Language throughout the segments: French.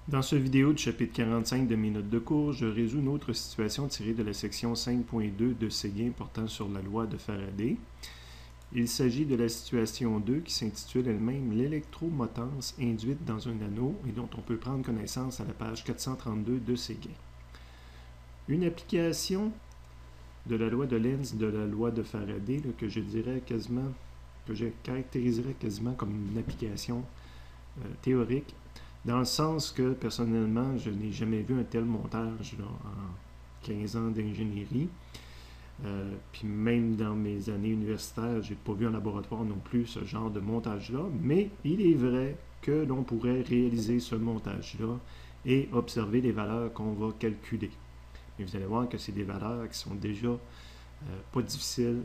Dans cette vidéo du chapitre 45 de mes notes de cours, je résous une autre situation tirée de la section 5.2 de Séguin portant sur la loi de Faraday. Il s'agit de la situation 2 qui s'intitule elle-même « L'électromotance induite dans un anneau » et dont on peut prendre connaissance à la page 432 de Séguin. Une application de la loi de Lenz, de la loi de Faraday, que je caractériserais quasiment comme une application théorique, dans le sens que, personnellement, je n'ai jamais vu un tel montage en 15 ans d'ingénierie. Puis même dans mes années universitaires, je n'ai pas vu en laboratoire non plus ce genre de montage-là, mais il est vrai que l'on pourrait réaliser ce montage-là et observer les valeurs qu'on va calculer. Mais vous allez voir que c'est des valeurs qui sont déjà pas difficiles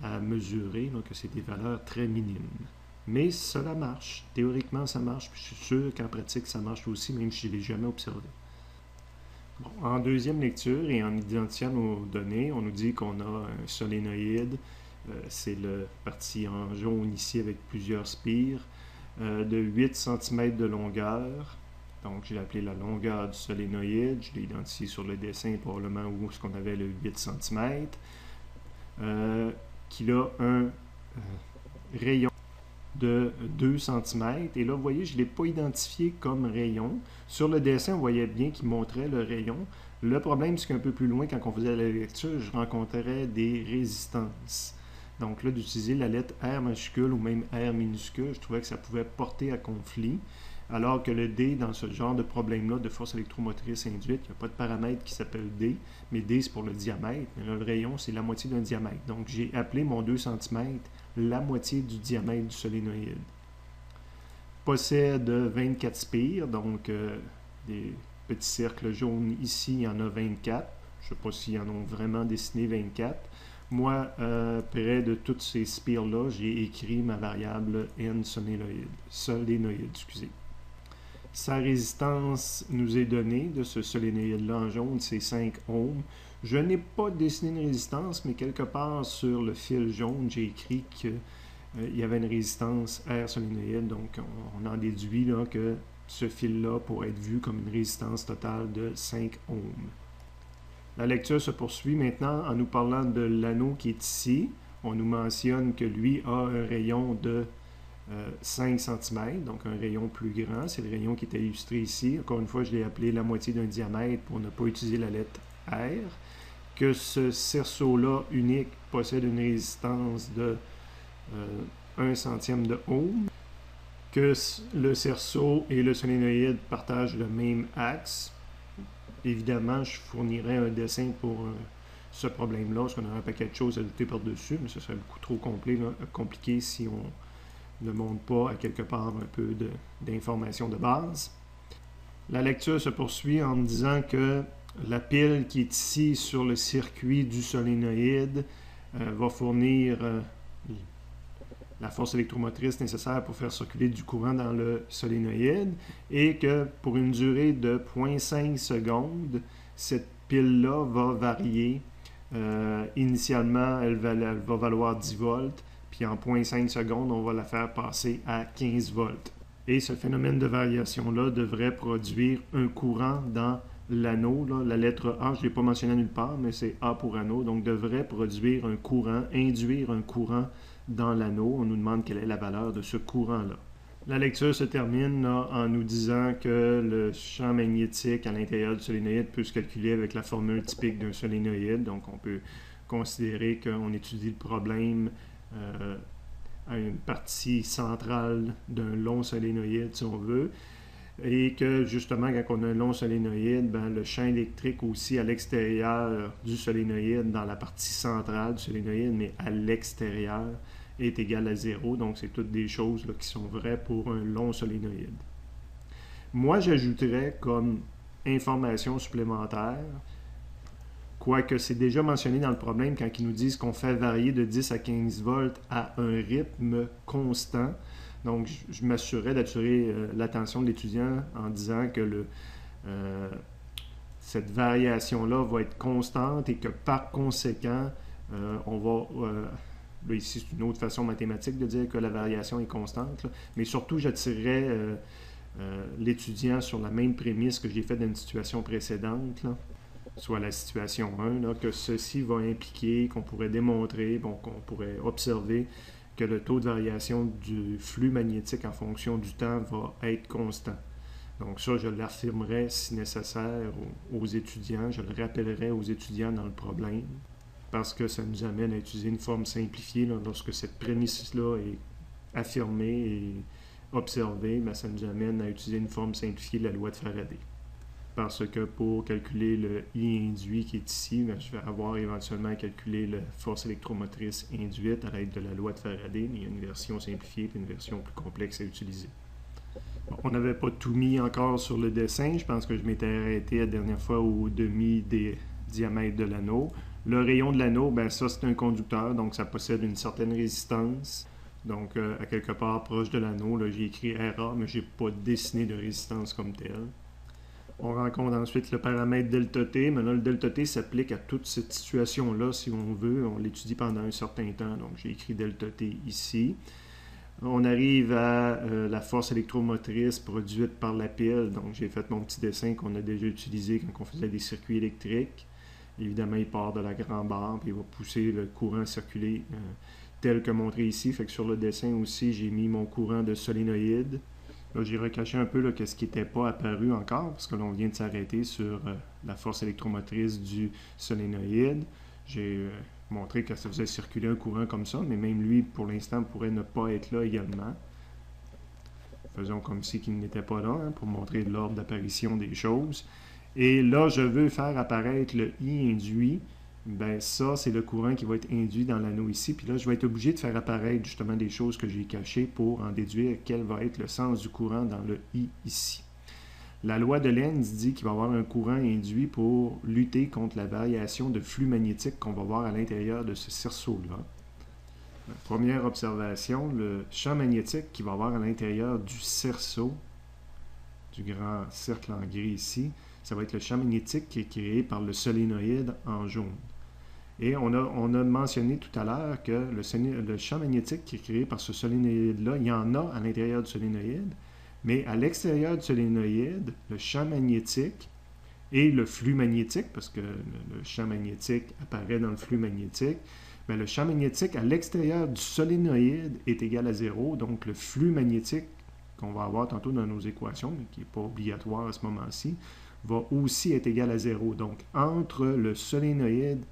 à mesurer, donc c'est des valeurs très minimes. Mais cela marche. Théoriquement, ça marche. Puis je suis sûr qu'en pratique, ça marche aussi, même si je ne l'ai jamais observé. Bon, en deuxième lecture et en identifiant nos données, on nous dit qu'on a un solénoïde. C'est le parti en jaune ici avec plusieurs spires de 8 cm de longueur. Donc, j'ai appelé la longueur du solénoïde. Je l'ai identifié sur le dessin probablement où est-ce qu'on avait le 8 cm. Qu'il a un rayon de 2 cm. Et là, vous voyez, je ne l'ai pas identifié comme rayon. Sur le dessin, on voyait bien qu'il montrait le rayon. Le problème, c'est qu'un peu plus loin, quand on faisait la lecture, je rencontrais des résistances. Donc là, d'utiliser la lettre R majuscule ou même R minuscule, je trouvais que ça pouvait porter à conflit. Alors que le D, dans ce genre de problème-là, de force électromotrice induite, il n'y a pas de paramètre qui s'appelle D, mais D, c'est pour le diamètre. Mais là, le rayon, c'est la moitié d'un diamètre. Donc, j'ai appelé mon 2 cm la moitié du diamètre du solénoïde. Possède 24 spires, donc des petits cercles jaunes ici, il y en a 24. Je ne sais pas s'ils en ont vraiment dessiné 24. Moi, près de toutes ces spires-là, j'ai écrit ma variable N solénoïde. Sa résistance nous est donnée de ce solénoïde-là en jaune, c'est 5 ohms. Je n'ai pas dessiné une résistance, mais quelque part sur le fil jaune, j'ai écrit qu'il y avait une résistance R solénoïde. Donc, on en déduit là, que ce fil-là pourrait être vu comme une résistance totale de 5 ohms. La lecture se poursuit maintenant en nous parlant de l'anneau qui est ici. On nous mentionne que lui a un rayon de 5 cm, donc un rayon plus grand. C'est le rayon qui est illustré ici. Encore une fois, je l'ai appelé la moitié d'un diamètre pour ne pas utiliser la lettre R. Que ce cerceau-là unique possède une résistance de 1 centième de ohm. Que le cerceau et le solénoïde partagent le même axe. Évidemment, je fournirai un dessin pour ce problème-là, parce qu'on aurait un paquet de choses à ajouter par-dessus, mais ce serait beaucoup trop compliqué si on ne montre pas à quelque part un peu d'informations de base. La lecture se poursuit en me disant que la pile qui est ici sur le circuit du solénoïde va fournir la force électromotrice nécessaire pour faire circuler du courant dans le solénoïde et que pour une durée de 0,5 secondes, cette pile-là va varier. Initialement, elle va valoir 10 volts, puis en 0,5 secondes, on va la faire passer à 15 volts. Et ce phénomène de variation-là devrait produire un courant dans l'anneau. La lettre A, je ne l'ai pas mentionné nulle part, mais c'est A pour anneau, donc devrait produire un courant, induire un courant dans l'anneau. On nous demande quelle est la valeur de ce courant-là. La lecture se termine là, en nous disant que le champ magnétique à l'intérieur du solénoïde peut se calculer avec la formule typique d'un solénoïde. Donc, on peut considérer qu'on étudie le problème à une partie centrale d'un long solénoïde, si on veut. Et que, justement, quand on a un long solénoïde, le champ électrique aussi à l'extérieur du solénoïde, dans la partie centrale du solénoïde, mais à l'extérieur, est égal à 0. Donc, c'est toutes des choses là, qui sont vraies pour un long solénoïde. Moi, j'ajouterais comme information supplémentaire, quoique c'est déjà mentionné dans le problème quand ils nous disent qu'on fait varier de 10 à 15 volts à un rythme constant. Donc, je m'assurerais d'attirer l'attention de l'étudiant en disant que cette variation-là va être constante et que par conséquent, on va... Là, ici, c'est une autre façon mathématique de dire que la variation est constante. Là. Mais surtout, j'attirerais l'étudiant sur la même prémisse que j'ai fait dans une situation précédente, là, soit la situation 1, là, que ceci va impliquer, qu'on pourrait démontrer, bon, qu'on pourrait observer que le taux de variation du flux magnétique en fonction du temps va être constant. Donc ça, je l'affirmerai si nécessaire aux étudiants, je le rappellerai aux étudiants dans le problème, parce que ça nous amène à utiliser une forme simplifiée. Là, lorsque cette prémisse-là est affirmée et observée, bien, ça nous amène à utiliser une forme simplifiée de la loi de Faraday. Parce que pour calculer le I induit qui est ici, bien, je vais avoir éventuellement à calculer la force électromotrice induite à l'aide de la loi de Faraday, mais il y a une version simplifiée et une version plus complexe à utiliser. Bon, on n'avait pas tout mis encore sur le dessin. Je pense que je m'étais arrêté la dernière fois au demi-diamètre de l'anneau. Le rayon de l'anneau, ben ça c'est un conducteur, donc ça possède une certaine résistance. Donc à quelque part proche de l'anneau, j'ai écrit RA, mais je n'ai pas dessiné de résistance comme telle. On rencontre ensuite le paramètre delta-t, mais là le delta-t s'applique à toute cette situation-là si on veut. On l'étudie pendant un certain temps, donc j'ai écrit delta-t ici. On arrive à la force électromotrice produite par la pile. Donc, j'ai fait mon petit dessin qu'on a déjà utilisé quand on faisait des circuits électriques. Évidemment, il part de la grande barre, puis il va pousser le courant circuler tel que montré ici. Fait que sur le dessin aussi, j'ai mis mon courant de solénoïde. Là, j'ai recaché un peu là, ce qui n'était pas apparu encore, parce que là, on vient de s'arrêter sur la force électromotrice du solénoïde. J'ai montrer que ça faisait circuler un courant comme ça, mais même lui, pour l'instant, pourrait ne pas être là également. Faisons comme si qu'il n'était pas là, pour montrer l'ordre d'apparition des choses. Et là, je veux faire apparaître le I induit. Ben ça, c'est le courant qui va être induit dans l'anneau ici. Puis là, je vais être obligé de faire apparaître justement des choses que j'ai cachées pour en déduire quel va être le sens du courant dans le I ici. La loi de Lenz dit qu'il va y avoir un courant induit pour lutter contre la variation de flux magnétique qu'on va voir à l'intérieur de ce cerceau-là. La première observation, le champ magnétique qu'il va y avoir à l'intérieur du cerceau, du grand cercle en gris ici, ça va être le champ magnétique qui est créé par le solénoïde en jaune. Et on a mentionné tout à l'heure que le champ magnétique qui est créé par ce solénoïde-là, il y en a à l'intérieur du solénoïde, mais à l'extérieur du solénoïde, le champ magnétique et le flux magnétique, parce que le champ magnétique apparaît dans le flux magnétique, bien, le champ magnétique à l'extérieur du solénoïde est égal à 0, donc le flux magnétique qu'on va avoir tantôt dans nos équations, mais qui n'est pas obligatoire à ce moment-ci, va aussi être égal à 0. Donc, entre le solénoïde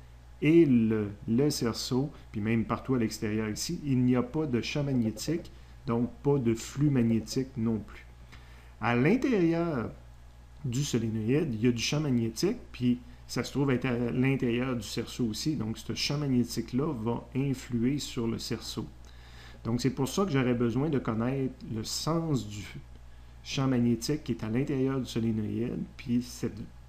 et le cerceau, puis même partout à l'extérieur ici, il n'y a pas de champ magnétique, donc pas de flux magnétique non plus. À l'intérieur du solénoïde, il y a du champ magnétique, puis ça se trouve être à l'intérieur du cerceau aussi. Donc, ce champ magnétique-là va influer sur le cerceau. Donc, c'est pour ça que j'aurais besoin de connaître le sens du champ magnétique qui est à l'intérieur du solénoïde, puis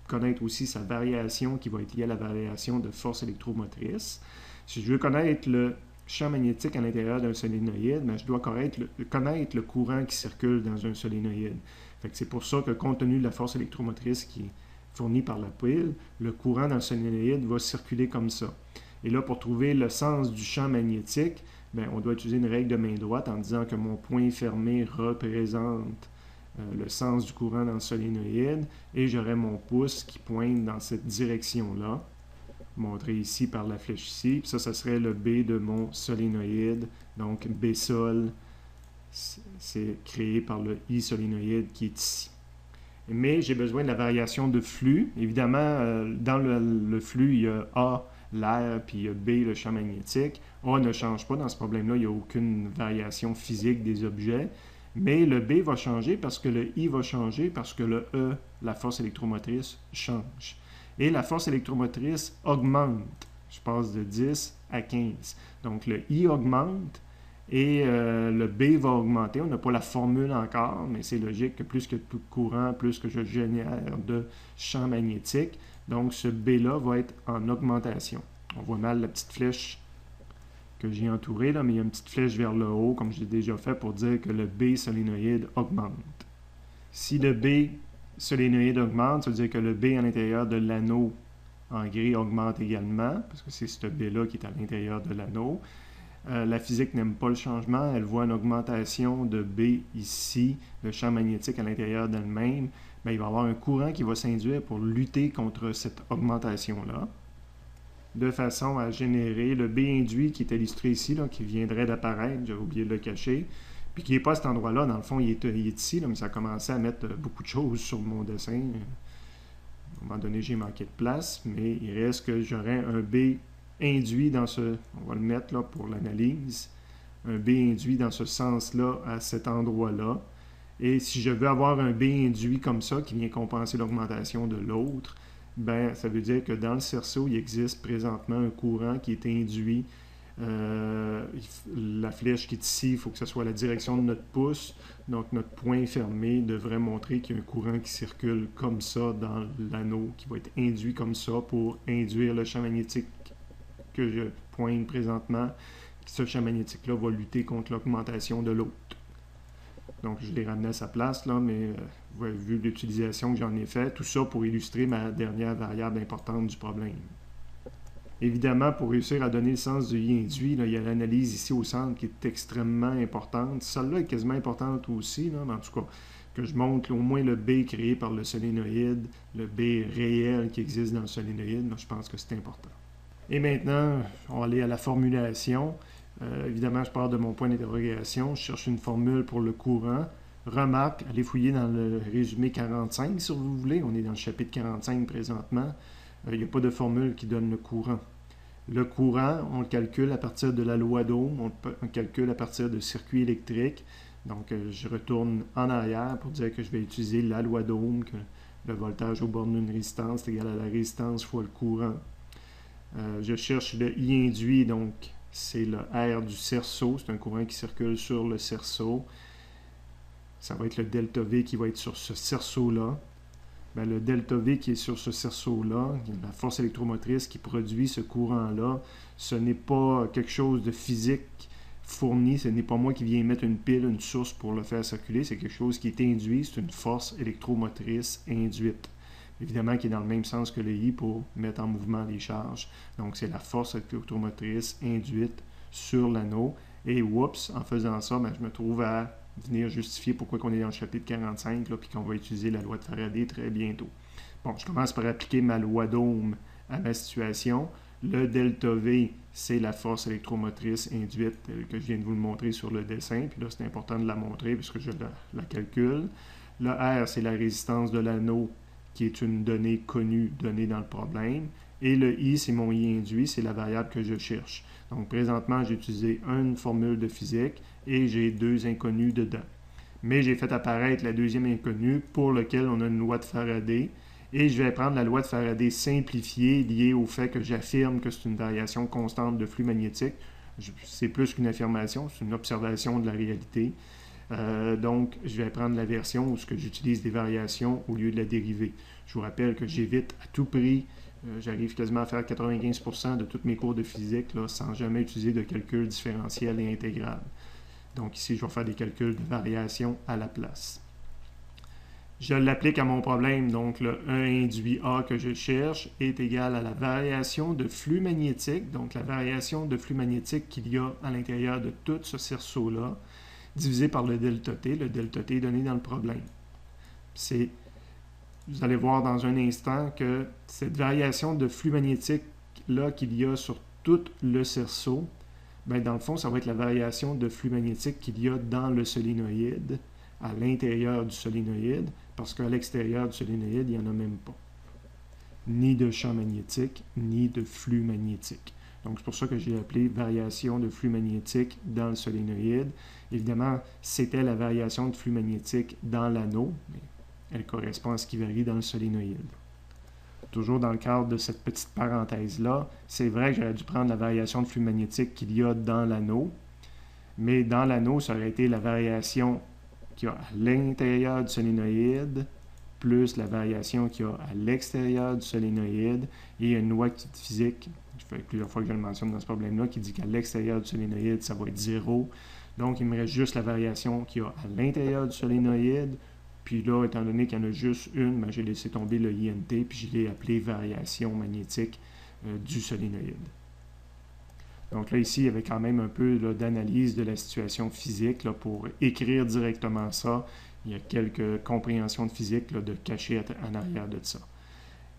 connaître aussi sa variation qui va être liée à la variation de force électromotrice. Si je veux connaître le champ magnétique à l'intérieur d'un solénoïde, mais je dois connaître le courant qui circule dans un solénoïde. C'est pour ça que, compte tenu de la force électromotrice qui est fournie par la pile, le courant dans le solénoïde va circuler comme ça. Et là, pour trouver le sens du champ magnétique, bien, on doit utiliser une règle de main droite en disant que mon point fermé représente le sens du courant dans le solénoïde, et j'aurai mon pouce qui pointe dans cette direction-là, montré ici par la flèche ici. Puis ça serait le B de mon solénoïde. Donc, B sol, c'est créé par le I solénoïde qui est ici. Mais j'ai besoin de la variation de flux. Évidemment, dans le flux, il y a A, l'air, puis il y a B, le champ magnétique. A ne change pas dans ce problème-là. Il n'y a aucune variation physique des objets. Mais le B va changer parce que le I va changer, parce que le E, la force électromotrice, change. Et la force électromotrice augmente. Je passe de 10 à 15. Donc, le I augmente et le B va augmenter. On n'a pas la formule encore, mais c'est logique que plus que de courant, plus que je génère de champ magnétique. Donc, ce B-là va être en augmentation. On voit mal la petite flèche que j'ai entourée, là, mais il y a une petite flèche vers le haut, comme je l'ai déjà fait, pour dire que le B solénoïde augmente. Si le B solénoïde augmente, ça veut dire que le B à l'intérieur de l'anneau en gris augmente également, parce que c'est ce B-là qui est à l'intérieur de l'anneau. La physique n'aime pas le changement, elle voit une augmentation de B ici, le champ magnétique à l'intérieur d'elle-même. Bien, il va y avoir un courant qui va s'induire pour lutter contre cette augmentation-là, de façon à générer le B induit qui est illustré ici, là, qui viendrait d'apparaître, j'ai oublié de le cacher, puis qui n'est pas à cet endroit-là, dans le fond, il est ici, là, mais ça a commencé à mettre beaucoup de choses sur mon dessin. À un moment donné, j'ai manqué de place, mais il reste que j'aurais un B induit dans ce, on va le mettre là pour l'analyse, un B induit dans ce sens-là à cet endroit-là. Et si je veux avoir un B induit comme ça, qui vient compenser l'augmentation de l'autre, ben, ça veut dire que dans le cerceau, il existe présentement un courant qui est induit. La flèche qui est ici, il faut que ce soit la direction de notre pouce. Donc, notre poing fermé devrait montrer qu'il y a un courant qui circule comme ça dans l'anneau, qui va être induit comme ça pour induire le champ magnétique que je pointe présentement. Ce champ magnétique-là va lutter contre l'augmentation de l'autre. Donc, je l'ai ramené à sa place, là, mais vous avez vu l'utilisation que j'en ai fait. Tout ça pour illustrer ma dernière variable importante du problème. Évidemment, pour réussir à donner le sens du I induit, là, il y a l'analyse ici au centre qui est extrêmement importante. Celle-là est quasiment importante aussi, là, mais en tout cas, que je montre au moins le B créé par le solénoïde, le B réel qui existe dans le solénoïde. Là, je pense que c'est important. Et maintenant, on va aller à la formulation. Évidemment, je pars de mon point d'interrogation. Je cherche une formule pour le courant. Remarque, allez fouiller dans le résumé 45 si vous voulez. On est dans le chapitre 45 présentement. Il n'y a pas de formule qui donne le courant. Le courant, on le calcule à partir de la loi d'Ohm, on le calcule à partir de circuits électriques. Donc, je retourne en arrière pour dire que je vais utiliser la loi d'Ohm, que le voltage aux bornes d'une résistance est égal à la résistance fois le courant. Je cherche le I induit, donc c'est le R du cerceau, c'est un courant qui circule sur le cerceau. Ça va être le delta V qui va être sur ce cerceau-là. Bien, le delta V qui est sur ce cerceau-là, la force électromotrice qui produit ce courant-là, ce n'est pas quelque chose de physique fourni, ce n'est pas moi qui viens mettre une pile, une source pour le faire circuler, c'est quelque chose qui est induit, c'est une force électromotrice induite. Évidemment, qui est dans le même sens que le I pour mettre en mouvement les charges. Donc, c'est la force électromotrice induite sur l'anneau. Et oups, en faisant ça, bien, je me trouve à venir justifier pourquoi on est dans le chapitre 45, là, puis qu'on va utiliser la loi de Faraday très bientôt. Bon, je commence par appliquer ma loi d'Ohm à ma situation. Le delta V, c'est la force électromotrice induite que je viens de vous le montrer sur le dessin. Puis là, c'est important de la montrer puisque je la calcule. Le R, c'est la résistance de l'anneau qui est une donnée connue, donnée dans le problème. Et le I, c'est mon I induit, c'est la variable que je cherche. Donc, présentement, j'ai utilisé une formule de physique et j'ai deux inconnus dedans. Mais j'ai fait apparaître la deuxième inconnue pour laquelle on a une loi de Faraday. Et je vais prendre la loi de Faraday simplifiée liée au fait que j'affirme que c'est une variation constante de flux magnétique. C'est plus qu'une affirmation, c'est une observation de la réalité. Donc, je vais prendre la version où j'utilise des variations au lieu de la dérivée. Je vous rappelle que j'évite à tout prix, j'arrive quasiment à faire 95% de tous mes cours de physique là, sans jamais utiliser de calcul différentiel et intégral. Donc ici, je vais faire des calculs de variation à la place. Je l'applique à mon problème, donc le 1 induit A que je cherche est égal à la variation de flux magnétique, donc la variation de flux magnétique qu'il y a à l'intérieur de tout ce cerceau-là, divisé par le delta T donné dans le problème. Vous allez voir dans un instant que cette variation de flux magnétique-là qu'il y a sur tout le cerceau, bien, dans le fond, ça va être la variation de flux magnétique qu'il y a dans le solénoïde, à l'intérieur du solénoïde, parce qu'à l'extérieur du solénoïde, il n'y en a même pas. Ni de champ magnétique, ni de flux magnétique. Donc, c'est pour ça que j'ai appelé variation de flux magnétique dans le solénoïde. Évidemment, c'était la variation de flux magnétique dans l'anneau, mais elle correspond à ce qui varie dans le solénoïde. Toujours dans le cadre de cette petite parenthèse-là, c'est vrai que j'aurais dû prendre la variation de flux magnétique qu'il y a dans l'anneau, mais dans l'anneau, ça aurait été la variation qu'il y a à l'intérieur du solénoïde, plus la variation qu'il y a à l'extérieur du solénoïde, et il y a une loi de physique, ça fait plusieurs fois que je le mentionne dans ce problème-là, qui dit qu'à l'extérieur du solénoïde, ça va être 0. Donc, il me reste juste la variation qu'il y a à l'intérieur du solénoïde. Puis là, étant donné qu'il y en a juste une, ben, j'ai laissé tomber le INT, puis je l'ai appelé variation magnétique du solénoïde. Donc là, ici, il y avait quand même un peu d'analyse de la situation physique là, pour écrire directement ça. Il y a quelques compréhensions de physique là, de cachées en arrière de ça.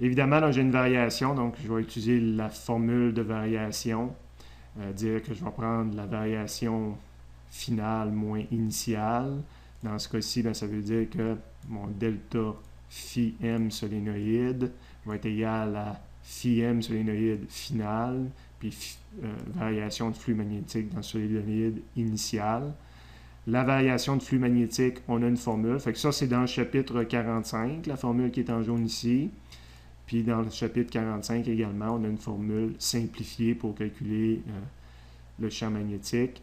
Évidemment, là, j'ai une variation, donc je vais utiliser la formule de variation. Dire que je vais prendre la variation finale moins initiale. Dans ce cas-ci, ça veut dire que mon delta phi m solénoïde va être égal à phi m solénoïde final, puis variation de flux magnétique dans le solénoïde initial. La variation de flux magnétique, on a une formule. Fait que ça, c'est dans le chapitre 45, la formule qui est en jaune ici. Puis dans le chapitre 45 également, on a une formule simplifiée pour calculer le champ magnétique.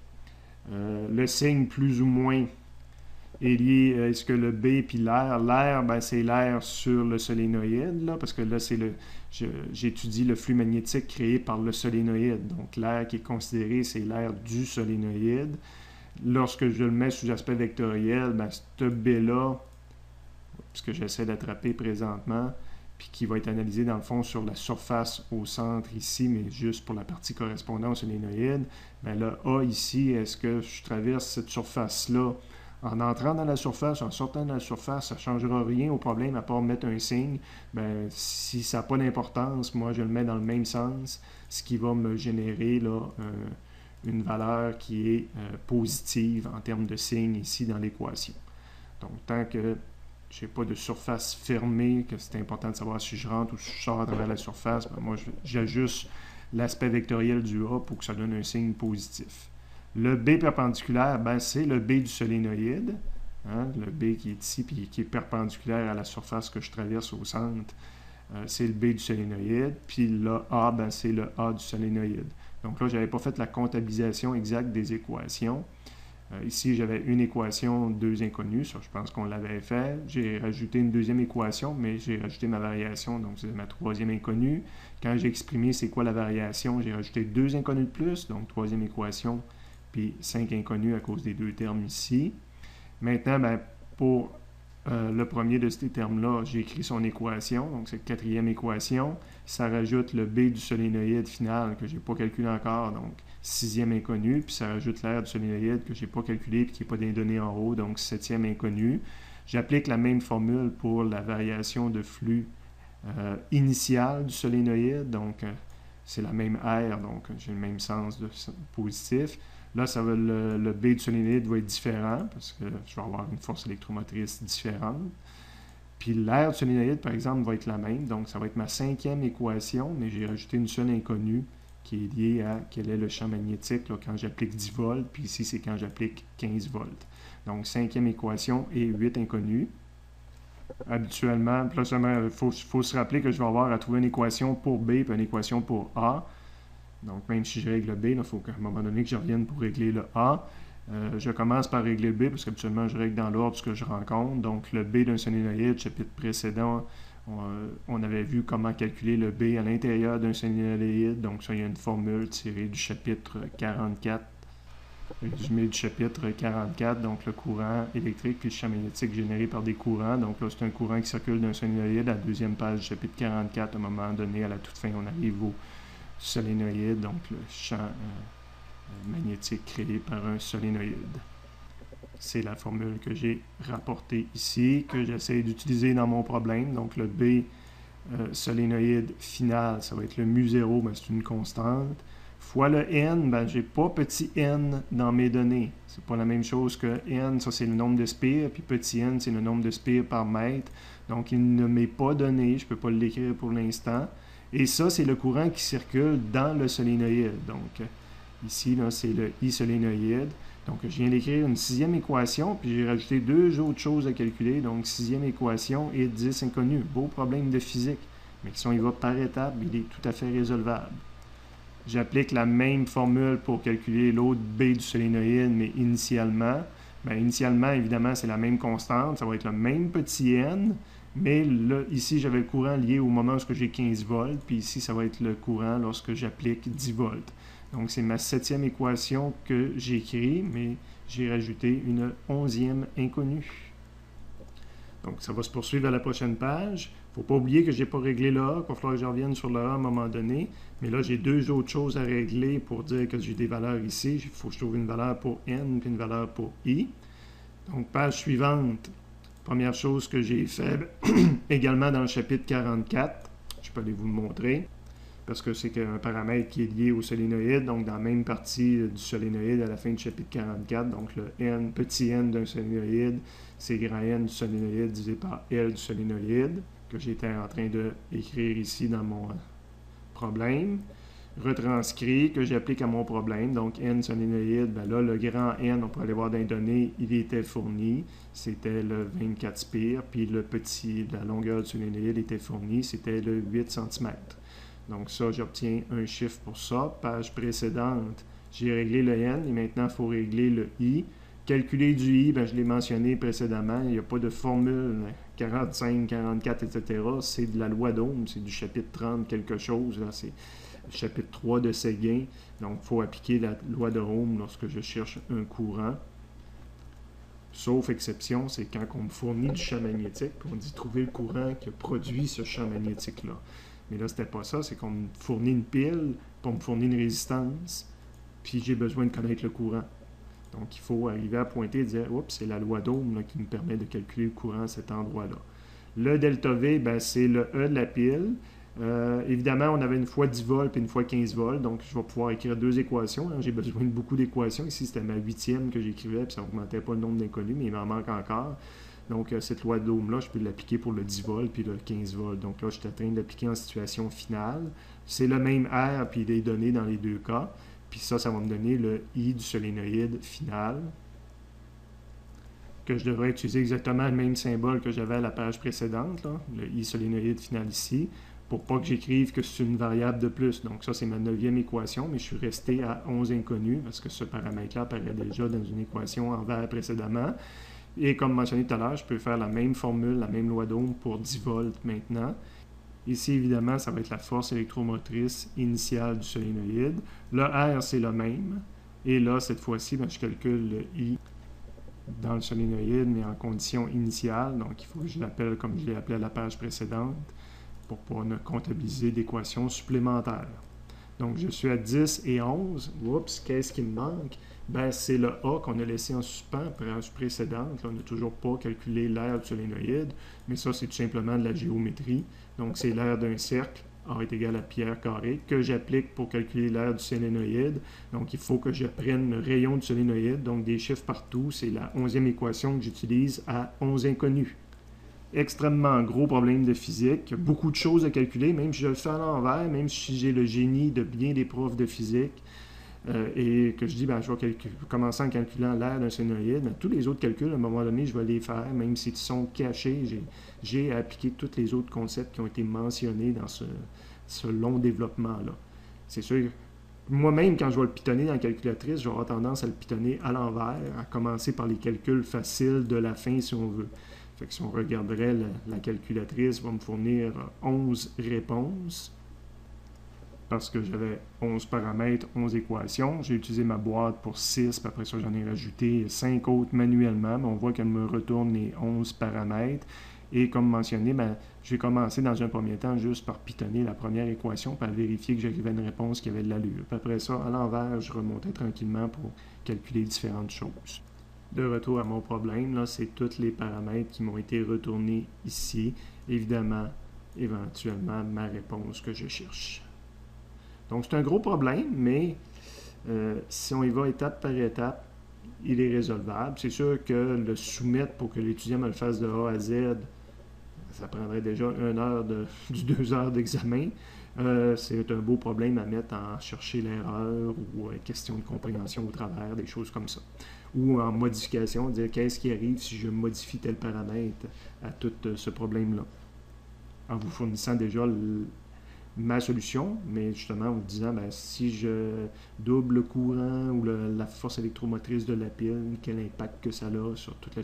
Le signe plus ou moins est lié, est-ce que le B puis l'air? L'air, c'est l'air sur le solénoïde, là, parce que là, j'étudie le flux magnétique créé par le solénoïde. Donc l'air qui est considéré, c'est l'air du solénoïde. Lorsque je le mets sous aspect vectoriel, ce B-là, ce que j'essaie d'attraper présentement, puis qui va être analysé dans le fond sur la surface au centre ici, mais juste pour la partie correspondant au solénoïde, le A ici, est-ce que je traverse cette surface-là en entrant dans la surface, en sortant de la surface, ça ne changera rien au problème à part mettre un signe. Si ça n'a pas d'importance, moi je le mets dans le même sens, ce qui va me générer là, une valeur qui est positive en termes de signe ici dans l'équation. Donc tant que je n'ai pas de surface fermée, que c'est important de savoir si je rentre ou si je sors à travers la surface, moi j'ajuste l'aspect vectoriel du A pour que ça donne un signe positif. Le B perpendiculaire, c'est le B du solénoïde, hein, le B qui est ici puis qui est perpendiculaire à la surface que je traverse au centre, c'est le B du solénoïde, puis le A, c'est le A du solénoïde. Donc là, je n'avais pas fait la comptabilisation exacte des équations. Ici, j'avais une équation, deux inconnues, ça je pense qu'on l'avait fait. J'ai rajouté une deuxième équation, mais j'ai rajouté ma variation, donc c'est ma troisième inconnue. Quand j'ai exprimé c'est quoi la variation, j'ai rajouté deux inconnues de plus, donc troisième équation, puis 5 inconnus à cause des deux termes ici. Maintenant, pour le premier de ces termes-là, j'ai écrit son équation, donc c'est la quatrième équation. Ça rajoute le B du solénoïde final que je n'ai pas calculé encore, donc sixième inconnu, puis ça rajoute l'air du solénoïde que je n'ai pas calculé et qui n'est pas dans les données en haut, donc septième inconnu. J'applique la même formule pour la variation de flux initial du solénoïde, donc c'est la même R, donc j'ai le même sens de positif. Là, le B du solénoïde va être différent parce que je vais avoir une force électromotrice différente. Puis l'air du solénoïde, par exemple, va être la même. Donc, ça va être ma cinquième équation, mais j'ai rajouté une seule inconnue qui est liée à quel est le champ magnétique là, quand j'applique 10 volts. Puis ici, c'est quand j'applique 15 volts. Donc, cinquième équation et 8 inconnues. Habituellement, il faut se rappeler que je vais avoir à trouver une équation pour B et une équation pour A. Donc, même si je règle le B, il faut qu'à un moment donné que je revienne pour régler le A. Je commence par régler le B parce qu'habituellement, je règle dans l'ordre ce que je rencontre. Donc, le B d'un solénoïde, chapitre précédent, on avait vu comment calculer le B à l'intérieur d'un solénoïde. Donc, ça, il y a une formule tirée du chapitre 44, résumé du chapitre 44, donc le courant électrique puis le champ magnétique généré par des courants. Donc là, c'est un courant qui circule d'un solénoïde à la deuxième page du chapitre 44. À un moment donné, à la toute fin, on arrive au solénoïde, donc le champ magnétique créé par un solénoïde. C'est la formule que j'ai rapportée ici, que j'essaie d'utiliser dans mon problème. Donc le B solénoïde final, ça va être le mu0, c'est une constante, fois le n, j'ai pas petit n dans mes données. C'est pas la même chose que n, ça c'est le nombre de spires, puis petit n, c'est le nombre de spires par mètre. Donc il ne m'est pas donné, je peux pas l'écrire pour l'instant. Et ça, c'est le courant qui circule dans le solénoïde. Donc, ici, là, c'est le I solénoïde. Donc, je viens d'écrire une sixième équation, puis j'ai rajouté deux autres choses à calculer. Donc, sixième équation et 10 inconnus. Beau problème de physique, mais si on y va par étapes, il est tout à fait résolvable. J'applique la même formule pour calculer l'autre B du solénoïde, mais initialement. Initialement, évidemment, c'est la même constante. Ça va être le même petit n. Mais là, ici, j'avais le courant lié au moment où j'ai 15 volts, puis ici, ça va être le courant lorsque j'applique 10 volts. Donc, c'est ma septième équation que j'écris, mais j'ai rajouté une 11e inconnue. Donc, ça va se poursuivre à la prochaine page. Il ne faut pas oublier que je n'ai pas réglé le A, qu'il va falloir que je revienne sur le A à un moment donné. Mais là, j'ai deux autres choses à régler pour dire que j'ai des valeurs ici. Il faut que je trouve une valeur pour N et une valeur pour I. Donc, page suivante. Première chose que j'ai fait, également dans le chapitre 44, je peux aller vous le montrer, parce que c'est un paramètre qui est lié au solénoïde, donc dans la même partie du solénoïde à la fin du chapitre 44, donc le n, petit n d'un solénoïde, c'est grand N du solénoïde divisé par L du solénoïde, que j'étais en train d'écrire ici dans mon problème. Retranscrit, que j'applique à mon problème. Donc, N solénoïde, ben là, le grand N, on peut aller voir dans les données, il était fourni. C'était le 24 spire. Puis le petit, la longueur du solénoïde était fournie. C'était le 8 cm. Donc ça, j'obtiens un chiffre pour ça. Page précédente, j'ai réglé le N et maintenant, il faut régler le I. Calculer du I, ben, je l'ai mentionné précédemment, il n'y a pas de formule 45, 44, etc. C'est de la loi d'Ohm, c'est du chapitre 30 quelque chose. Là, c'est le chapitre 3 de Séguin. Donc, il faut appliquer la loi de Ohm lorsque je cherche un courant. Sauf exception, c'est quand on me fournit du champ magnétique, puis on dit trouver le courant qui a produit ce champ magnétique-là. Mais là, c'était pas ça, c'est qu'on me fournit une pile, puis on me fournit une résistance, puis j'ai besoin de connaître le courant. Donc, il faut arriver à pointer et dire, oups, c'est la loi d'Ohm qui nous permet de calculer le courant à cet endroit-là. Le delta V, ben, c'est le E de la pile. Évidemment, on avait une fois 10 volts et une fois 15 volts, donc je vais pouvoir écrire deux équations. J'ai besoin de beaucoup d'équations. Ici, c'était ma 8e que j'écrivais, puis ça n'augmentait pas le nombre d'inconnus, mais il m'en manque encore. Donc, cette loi d'Ohm-là, je peux l'appliquer pour le 10 volts puis le 15 volts. Donc là, je suis en train de l'appliquer en situation finale. C'est le même R, puis il est donné dans les deux cas. Puis ça va me donner le I du solénoïde final, que je devrais utiliser exactement le même symbole que j'avais à la page précédente, là, le I solénoïde final ici, pour pas que j'écrive que c'est une variable de plus. Donc ça, c'est ma 9e équation, mais je suis resté à 11 inconnus, parce que ce paramètre-là apparaît déjà dans une équation en vert précédemment. Et comme mentionné tout à l'heure, je peux faire la même formule, la même loi d'Ohm pour 10 volts maintenant. Ici, évidemment, ça va être la force électromotrice initiale du solénoïde. Le R, c'est le même. Et là, cette fois-ci, ben, je calcule le I dans le solénoïde, mais en condition initiale. Donc, il faut que je l'appelle comme je l'ai appelé à la page précédente pour ne pas comptabiliser d'équations supplémentaires. Donc, je suis à 10 et 11. Oups, qu'est-ce qui me manque? Ben, c'est le A qu'on a laissé en suspens à la page précédente. Là, on n'a toujours pas calculé l'aire du solénoïde, mais ça, c'est tout simplement de la géométrie. Donc, c'est l'aire d'un cercle, A est égal à pi r carré, que j'applique pour calculer l'aire du solénoïde. Donc, il faut que je prenne le rayon du solénoïde, donc des chiffres partout. C'est la 11e équation que j'utilise à 11 inconnus. Extrêmement gros problème de physique. Beaucoup de choses à calculer, même si je le fais à l'envers, même si j'ai le génie de bien des profs de physique. Et que je dis, ben, je vais commencer en calculant l'aire d'un solénoïde. Ben, tous les autres calculs, à un moment donné, je vais les faire, même s'ils sont cachés. J'ai appliqué tous les autres concepts qui ont été mentionnés dans ce long développement-là. C'est sûr, moi-même, quand je vais le pitonner dans la calculatrice, je vais avoir tendance à le pitonner à l'envers, à commencer par les calculs faciles de la fin, si on veut. Fait que si on regarderait la calculatrice, va me fournir 11 réponses. Parce que j'avais 11 paramètres, 11 équations. J'ai utilisé ma boîte pour 6, puis après ça, j'en ai rajouté 5 autres manuellement, mais on voit qu'elle me retourne les 11 paramètres. Et comme mentionné, ben, j'ai commencé dans un premier temps juste par pitonner la première équation, pour vérifier que j'arrivais à une réponse qui avait de l'allure. Puis après ça, à l'envers, je remontais tranquillement pour calculer différentes choses. De retour à mon problème, là, c'est tous les paramètres qui m'ont été retournés ici. Évidemment, éventuellement, ma réponse que je cherche. Donc, c'est un gros problème, mais si on y va étape par étape, il est résolvable. C'est sûr que le soumettre pour que l'étudiant me le fasse de A à Z, ça prendrait déjà 1 heure du 2 heures d'examen. C'est un beau problème à mettre en chercher l'erreur ou question de compréhension au travers, des choses comme ça. Ou en modification, dire qu'est-ce qui arrive si je modifie tel paramètre à tout ce problème-là. En vous fournissant déjà ma solution, mais justement en vous disant, ben, si je double le courant ou la force électromotrice de la pile, quel impact que ça a sur toute la